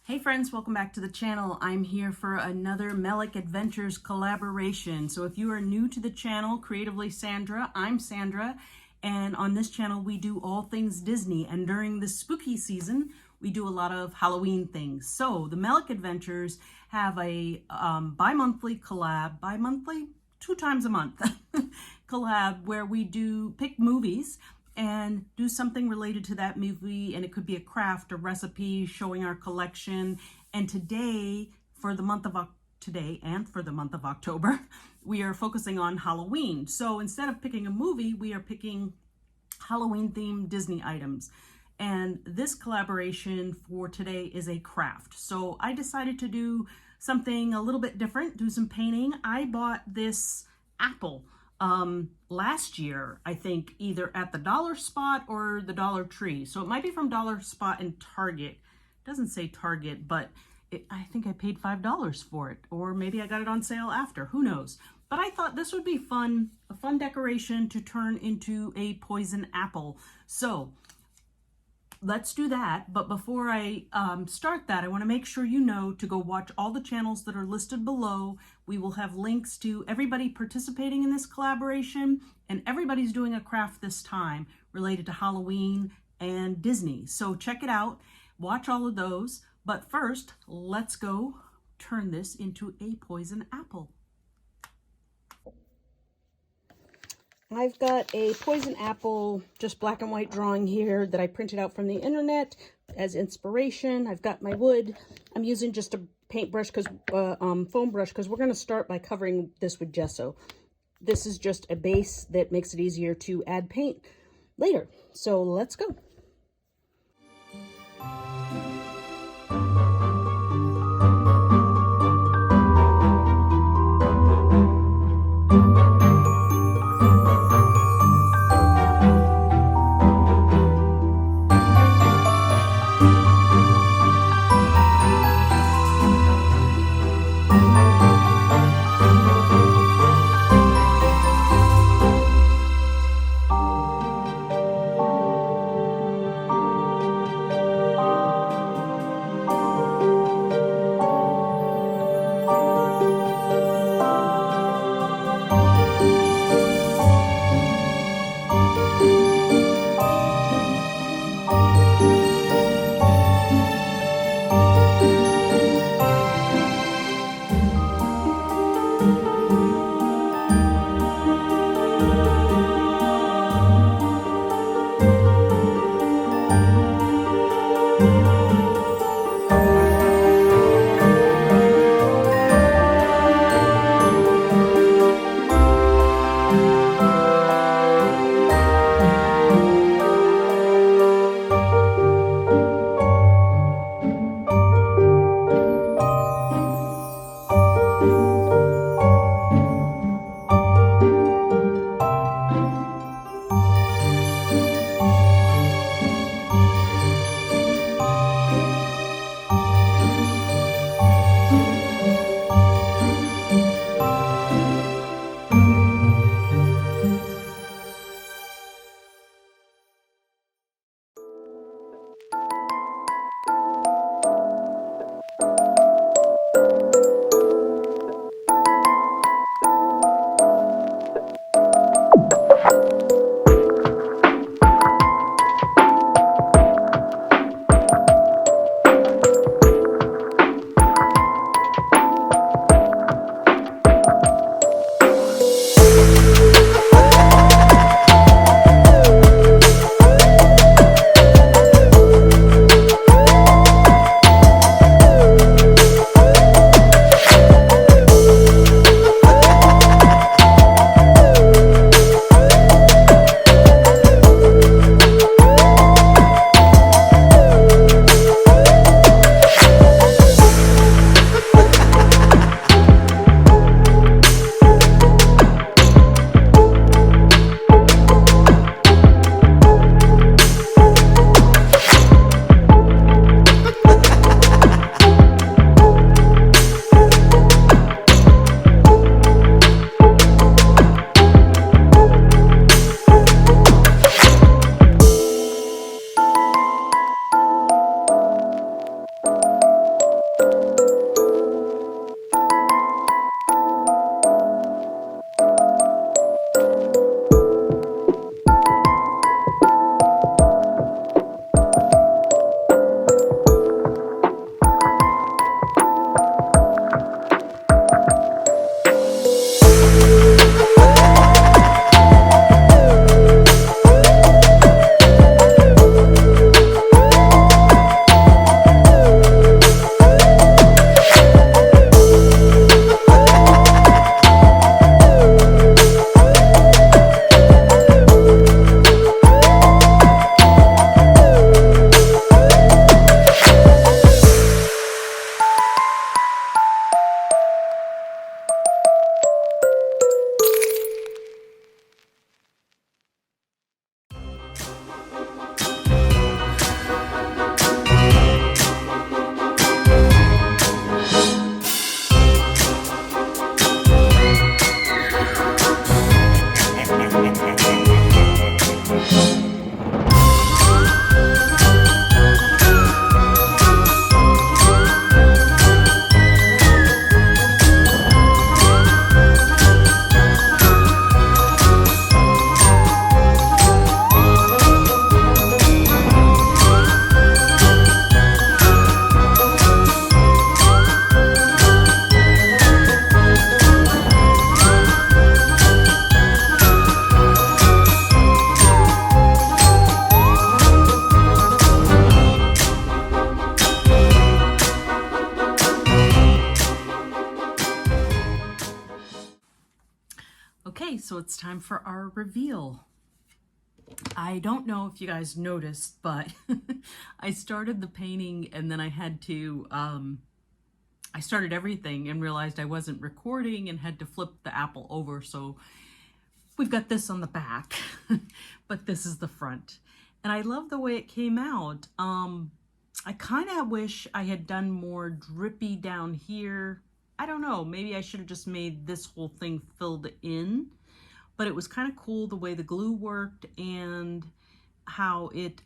Hey friends, welcome back to the channel. I'm here for another Melick Adventures collaboration. So if you are new to the channel, Creatively Sandra, I'm Sandra, and on this channel we do all things Disney, and during the spooky season we do a lot of Halloween things. So the Melick Adventures have a bi-monthly collab, bi-monthly? 2 times a month collab where we pick movies and do something related to that movie, and it could be a craft, a recipe, showing our collection. And today, for the month of October, we are focusing on Halloween. So instead of picking a movie, we are picking Halloween-themed Disney items. And this collaboration for today is a craft. So I decided to do something a little bit different, do some painting. I bought this apple last year, I think, either at the Dollar Spot or the Dollar Tree. So it might be from Dollar Spot and Target. It doesn't say Target, but I think I paid $5 for it, or maybe I got it on sale after, who knows. But I thought this would be fun, a fun decoration to turn into a poison apple. So let's do that. But before I start that, I want to make sure you know to go watch all the channels that are listed below. We will have links to everybody participating in this collaboration, and everybody's doing a craft this time related to Halloween and Disney. So check it out, watch all of those. But first, let's go turn this into a poison apple. I've got a poison apple, just black and white drawing here that I printed out from the internet as inspiration. I've got my wood. I'm using just a paintbrush, foam brush, because we're going to start by covering this with gesso. This is just a base that makes it easier to add paint later. So let's go. so it's time for our reveal. I don't know if you guys noticed, but I started the painting and then I had to, I started everything and realized I wasn't recording and had to flip the apple over. So we've got this on the back, but this is the front. And I love the way it came out. I kind of wish I had done more drippy down here. I don't know, maybe I should have just made this whole thing filled in, but it was kind of cool the way the glue worked and how it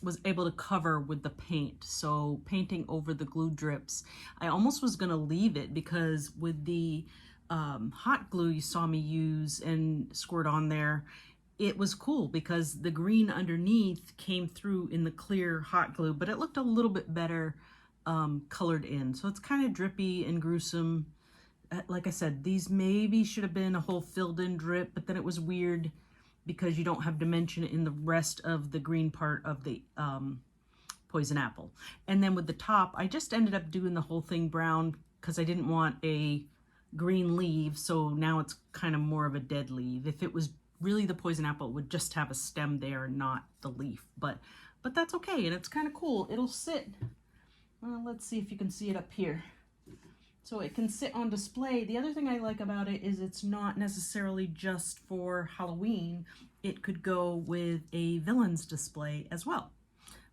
was able to cover with the paint. So painting over the glue drips. I almost was gonna leave it because with the hot glue you saw me use and squirt on there, it was cool because the green underneath came through in the clear hot glue, but it looked a little bit better colored in. So it's kind of drippy and gruesome. Like I said, these maybe should have been a whole filled in drip, but then it was weird because you don't have dimension in the rest of the green part of the poison apple. And then with the top, I just ended up doing the whole thing brown because I didn't want a green leaf. So now it's kind of more of a dead leaf. If it was really the poison apple, it would just have a stem there, not the leaf. But that's okay, and it's kind of cool. It'll sit. Well, let's see if you can see it up here. So it can sit on display. The other thing I like about it is it's not necessarily just for Halloween. It could go with a villains display as well.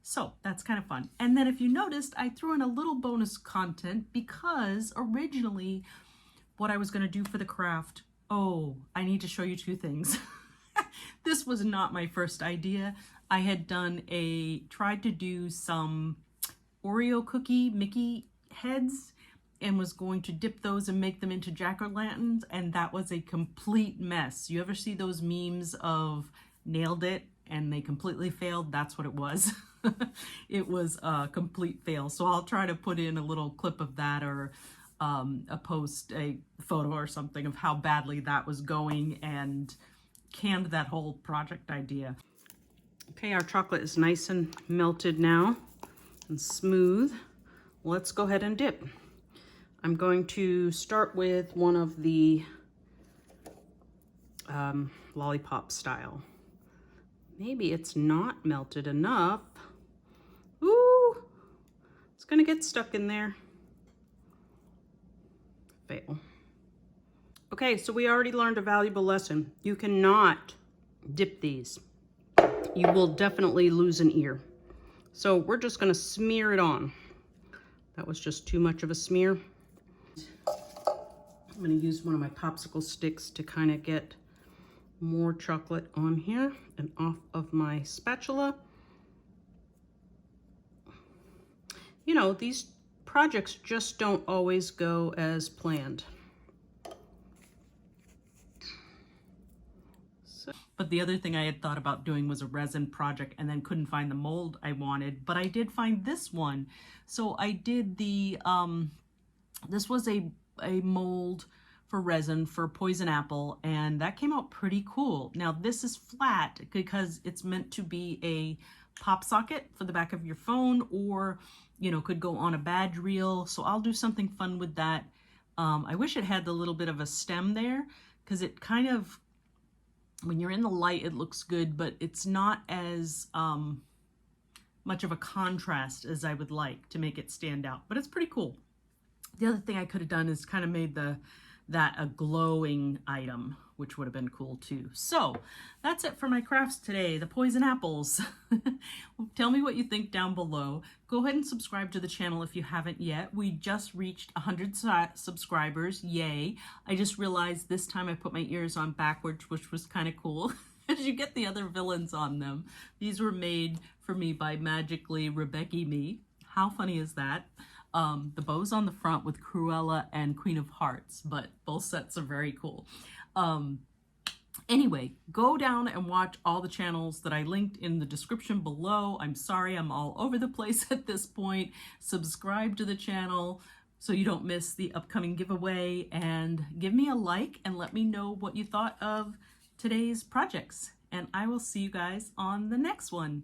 So that's kind of fun. And then if you noticed, I threw in a little bonus content because originally what I was going to do for the craft, oh, I need to show you two things. This was not my first idea. I had tried to do some Oreo cookie Mickey heads and was going to dip those and make them into jack-o'-lanterns, and that was a complete mess. You ever see those memes of nailed it and they completely failed? That's what it was. It was a complete fail. So I'll try to put in a little clip of that or a photo or something of how badly that was going and canned that whole project idea. Okay, our chocolate is nice and melted now and smooth. Let's go ahead and dip. I'm going to start with one of the lollipop style. Maybe it's not melted enough. Ooh, it's gonna get stuck in there. Fail. Okay, so we already learned a valuable lesson. You cannot dip these. You will definitely lose an ear. So we're just gonna smear it on. That was just too much of a smear. I'm gonna use one of my popsicle sticks to kind of get more chocolate on here and off of my spatula. You know, these projects just don't always go as planned. But the other thing I had thought about doing was a resin project and then couldn't find the mold I wanted, but I did find this one. So I did the, this was a mold for resin for poison apple, and that came out pretty cool. Now this is flat because it's meant to be a pop socket for the back of your phone, or, you know, could go on a badge reel. So I'll do something fun with that. I wish it had the little bit of a stem there because it kind of, when you're in the light, it looks good, but it's not as much of a contrast as I would like to make it stand out, but it's pretty cool. The other thing I could have done is kind of made that a glowing item, which would have been cool too. So that's it for my crafts today, the poison apples. Tell me what you think down below. Go ahead and subscribe to the channel if you haven't yet. We just reached 100 subscribers, yay. I just realized this time I put my ears on backwards, which was kind of cool. As you get the other villains on them. These were made for me by Magically Rebecca Me. How funny is that? The bow's on the front with Cruella and Queen of Hearts, but both sets are very cool. Anyway, go down and watch all the channels that I linked in the description below. I'm sorry I'm all over the place at this point. Subscribe to the channel so you don't miss the upcoming giveaway, and give me a like and let me know what you thought of today's projects. And I will see you guys on the next one.